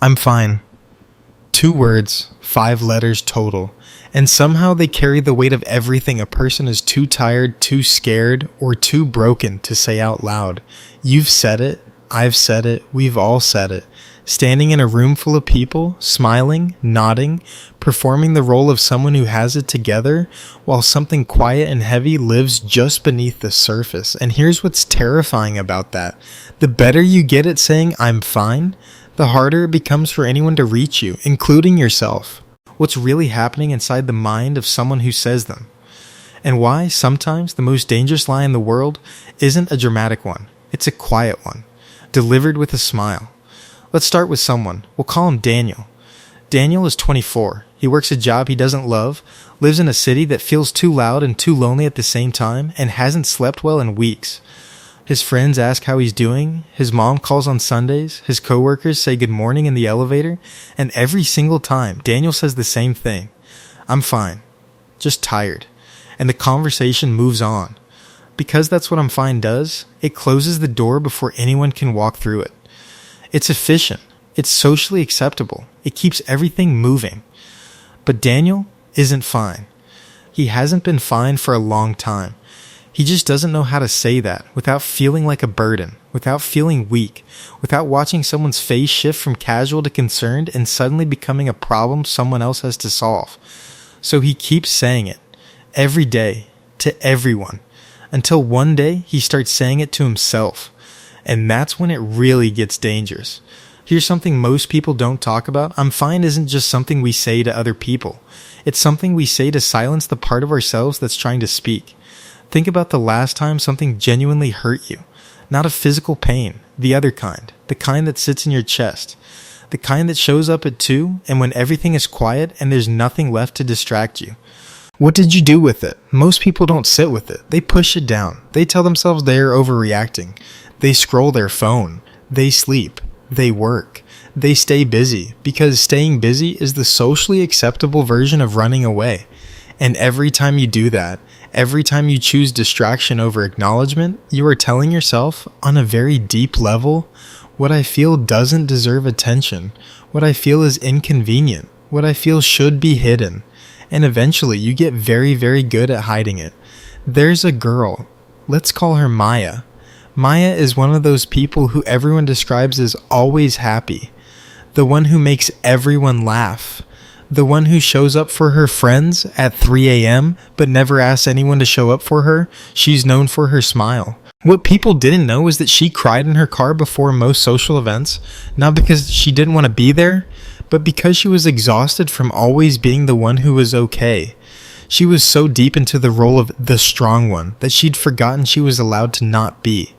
I'm fine. 2 words, 5 letters total, and somehow they carry the weight of everything a person is too tired, too scared, or too broken to say out loud. You've said it, I've said it, we've all said it. Standing in a room full of people, smiling, nodding, performing the role of someone who has it together, while something quiet and heavy lives just beneath the surface. And here's what's terrifying about that. The better you get at saying, I'm fine, the harder it becomes for anyone to reach you, including yourself. What's really happening inside the mind of someone who says them. And why sometimes the most dangerous lie in the world isn't a dramatic one. It's a quiet one, delivered with a smile. Let's start with someone. We'll call him Daniel. Daniel is 24. He works a job he doesn't love, lives in a city that feels too loud and too lonely at the same time, and hasn't slept well in weeks. His friends ask how he's doing, his mom calls on Sundays, his coworkers say good morning in the elevator, and every single time, Daniel says the same thing. I'm fine. Just tired. And the conversation moves on. Because that's what I'm fine does, it closes the door before anyone can walk through it. It's efficient. It's socially acceptable. It keeps everything moving. But Daniel isn't fine. He hasn't been fine for a long time. He just doesn't know how to say that without feeling like a burden, without feeling weak, without watching someone's face shift from casual to concerned and suddenly becoming a problem someone else has to solve. So he keeps saying it, every day, to everyone, until one day he starts saying it to himself. And that's when it really gets dangerous. Here's something most people don't talk about. I'm fine isn't just something we say to other people. It's something we say to silence the part of ourselves that's trying to speak. Think about the last time something genuinely hurt you. Not a physical pain, the other kind. The kind that sits in your chest. The kind that shows up at 2 and when everything is quiet and there's nothing left to distract you. What did you do with it? Most people don't sit with it. They push it down. They tell themselves they are overreacting. They scroll their phone. They sleep. They work. They stay busy because staying busy is the socially acceptable version of running away. And every time you do that, every time you choose distraction over acknowledgement, you are telling yourself, on a very deep level, what I feel doesn't deserve attention, what I feel is inconvenient, what I feel should be hidden. And eventually you get very, very good at hiding it. There's a girl. Let's call her Maya. Maya is one of those people who everyone describes as always happy. The one who makes everyone laugh. The one who shows up for her friends at 3 a.m. but never asks anyone to show up for her. She's known for her smile. What people didn't know is that she cried in her car before most social events, not because she didn't want to be there, but because she was exhausted from always being the one who was okay. She was so deep into the role of the strong one that she'd forgotten she was allowed to not be.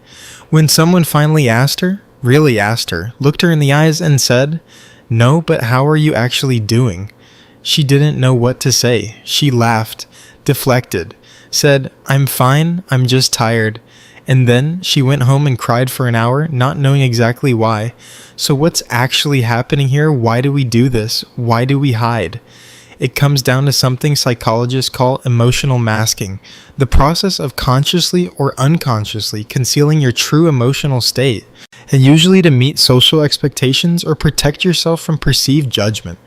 When someone finally asked her, really asked her, looked her in the eyes and said, "No, but how are you actually doing?" She didn't know what to say. She laughed, deflected, said, "I'm fine, I'm just tired." And then she went home and cried for an hour, not knowing exactly why. So what's actually happening here? Why do we do this? Why do we hide? It comes down to something psychologists call emotional masking, the process of consciously or unconsciously concealing your true emotional state, and usually to meet social expectations or protect yourself from perceived judgment.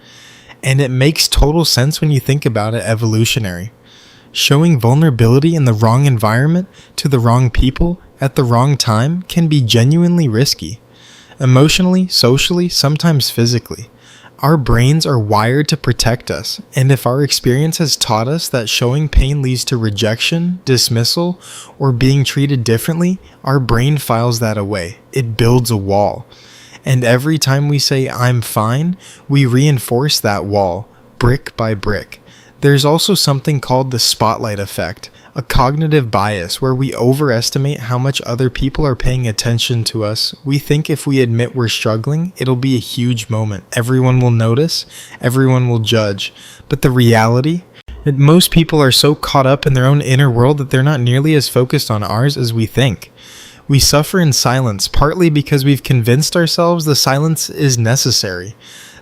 And it makes total sense when you think about it evolutionary. Showing vulnerability in the wrong environment to the wrong people at the wrong time can be genuinely risky. Emotionally, socially, sometimes physically. Our brains are wired to protect us, and if our experience has taught us that showing pain leads to rejection, dismissal, or being treated differently, our brain files that away. It builds a wall. And every time we say, "I'm fine," we reinforce that wall, brick by brick. There's also something called the spotlight effect, a cognitive bias where we overestimate how much other people are paying attention to us. We think if we admit we're struggling, it'll be a huge moment. Everyone will notice, everyone will judge. But the reality? That most people are so caught up in their own inner world that they're not nearly as focused on ours as we think. We suffer in silence, partly because we've convinced ourselves the silence is necessary,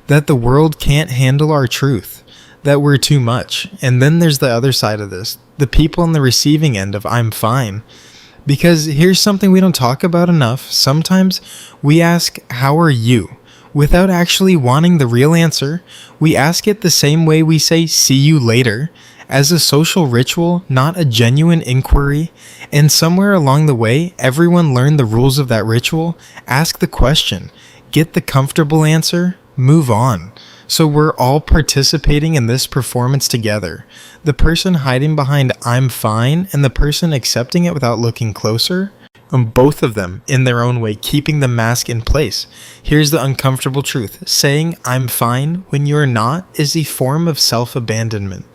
that the world can't handle our truth, that we're too much. And then there's the other side of this, the people on the receiving end of "I'm fine." Because here's something we don't talk about enough. Sometimes we ask, "How are you?" Without actually wanting the real answer, we ask it the same way we say see you later, as a social ritual, not a genuine inquiry. And somewhere along the way, everyone learned the rules of that ritual, ask the question, get the comfortable answer, move on. So we're all participating in this performance together. The person hiding behind I'm fine and the person accepting it without looking closer. And both of them, in their own way, keeping the mask in place. Here's the uncomfortable truth. Saying I'm fine when you're not is a form of self-abandonment.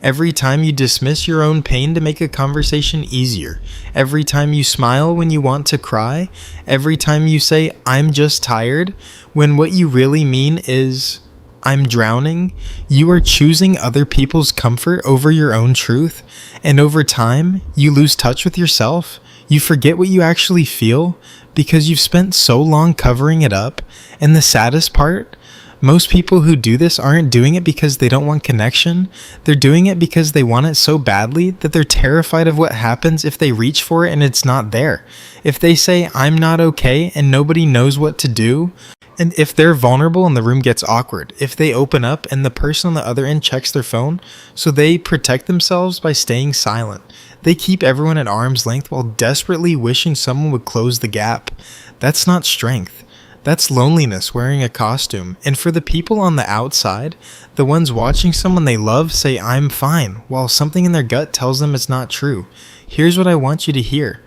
Every time you dismiss your own pain to make a conversation easier, every time you smile when you want to cry, every time you say I'm just tired, when what you really mean is I'm drowning, you are choosing other people's comfort over your own truth, and over time, you lose touch with yourself. You forget what you actually feel because you've spent so long covering it up. And the saddest part, most people who do this aren't doing it because they don't want connection. They're doing it because they want it so badly that they're terrified of what happens if they reach for it and it's not there. If they say, I'm not okay, and nobody knows what to do, and if they're vulnerable and the room gets awkward, if they open up and the person on the other end checks their phone, so they protect themselves by staying silent. They keep everyone at arm's length while desperately wishing someone would close the gap. That's not strength. That's loneliness wearing a costume. And for the people on the outside, the ones watching someone they love say I'm fine, while something in their gut tells them it's not true. Here's what I want you to hear.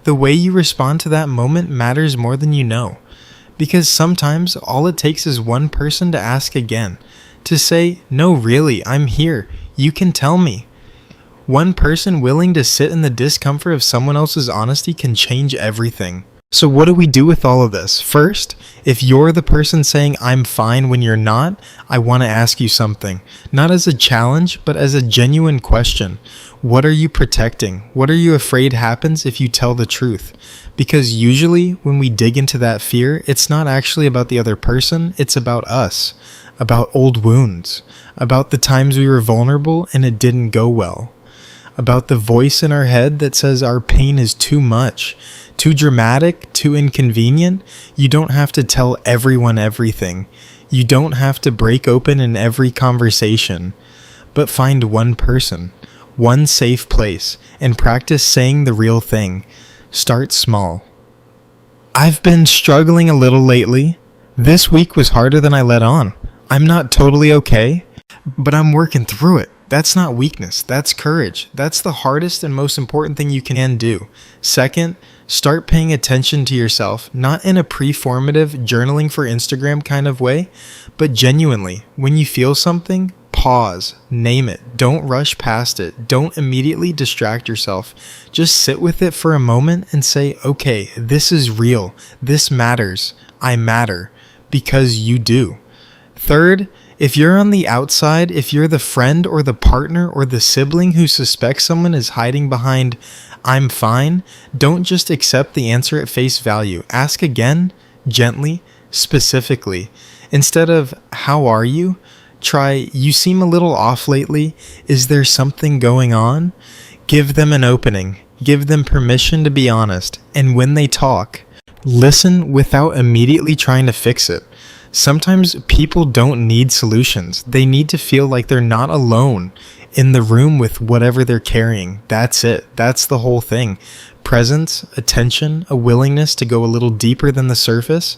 The way you respond to that moment matters more than you know. Because sometimes all it takes is one person to ask again. To say, no really, I'm here. You can tell me. One person willing to sit in the discomfort of someone else's honesty can change everything. So what do we do with all of this? First, if you're the person saying I'm fine when you're not, I want to ask you something. Not as a challenge, but as a genuine question. What are you protecting? What are you afraid happens if you tell the truth? Because usually when we dig into that fear, it's not actually about the other person, it's about us. About old wounds. About the times we were vulnerable and it didn't go well. About the voice in our head that says our pain is too much, too dramatic, too inconvenient. You don't have to tell everyone everything. You don't have to break open in every conversation. But find one person, one safe place, and practice saying the real thing. Start small. I've been struggling a little lately. This week was harder than I let on. I'm not totally okay, but I'm working through it. That's not weakness, that's courage. That's the hardest and most important thing you can do. Second, start paying attention to yourself, not in a preformative journaling for Instagram kind of way, but genuinely. When you feel something, pause, name it. Don't rush past it. Don't immediately distract yourself. Just sit with it for a moment and say, okay, this is real. This matters. I matter. Because you do. Third, if you're on the outside, if you're the friend or the partner or the sibling who suspects someone is hiding behind I'm fine, don't just accept the answer at face value. Ask again, gently, specifically. Instead of how are you, try you seem a little off lately. Is there something going on? Give them an opening. Give them permission to be honest. And when they talk, listen without immediately trying to fix it. Sometimes people don't need solutions. They need to feel like they're not alone in the room with whatever they're carrying. That's it. That's the whole thing. Presence, attention, a willingness to go a little deeper than the surface.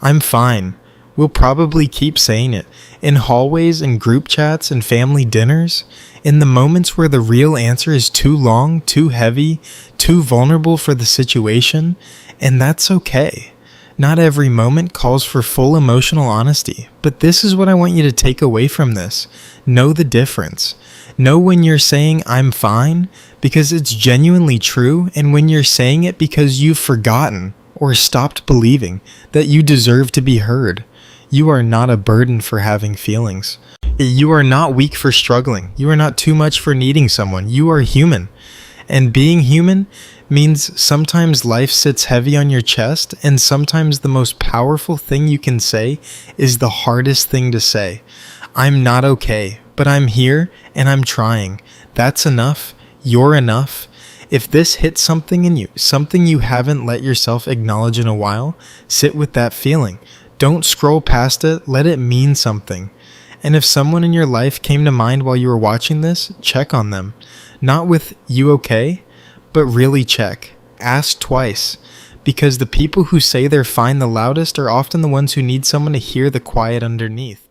I'm fine. We'll probably keep saying it. In hallways and group chats and family dinners. In the moments where the real answer is too long, too heavy, too vulnerable for the situation. And that's okay. Not every moment calls for full emotional honesty, but this is what I want you to take away from this. Know the difference. Know when you're saying I'm fine because it's genuinely true, and when you're saying it because you've forgotten or stopped believing that you deserve to be heard. You are not a burden for having feelings. You are not weak for struggling. You are not too much for needing someone. You are human. And being human means sometimes life sits heavy on your chest, and sometimes the most powerful thing you can say is the hardest thing to say. I'm not okay, but I'm here and I'm trying. That's enough. You're enough. If this hits something in you, something you haven't let yourself acknowledge in a while, sit with that feeling. Don't scroll past it, let it mean something. And if someone in your life came to mind while you were watching this, check on them. Not with "you okay?" but really check. Ask twice. Because the people who say they're fine the loudest are often the ones who need someone to hear the quiet underneath.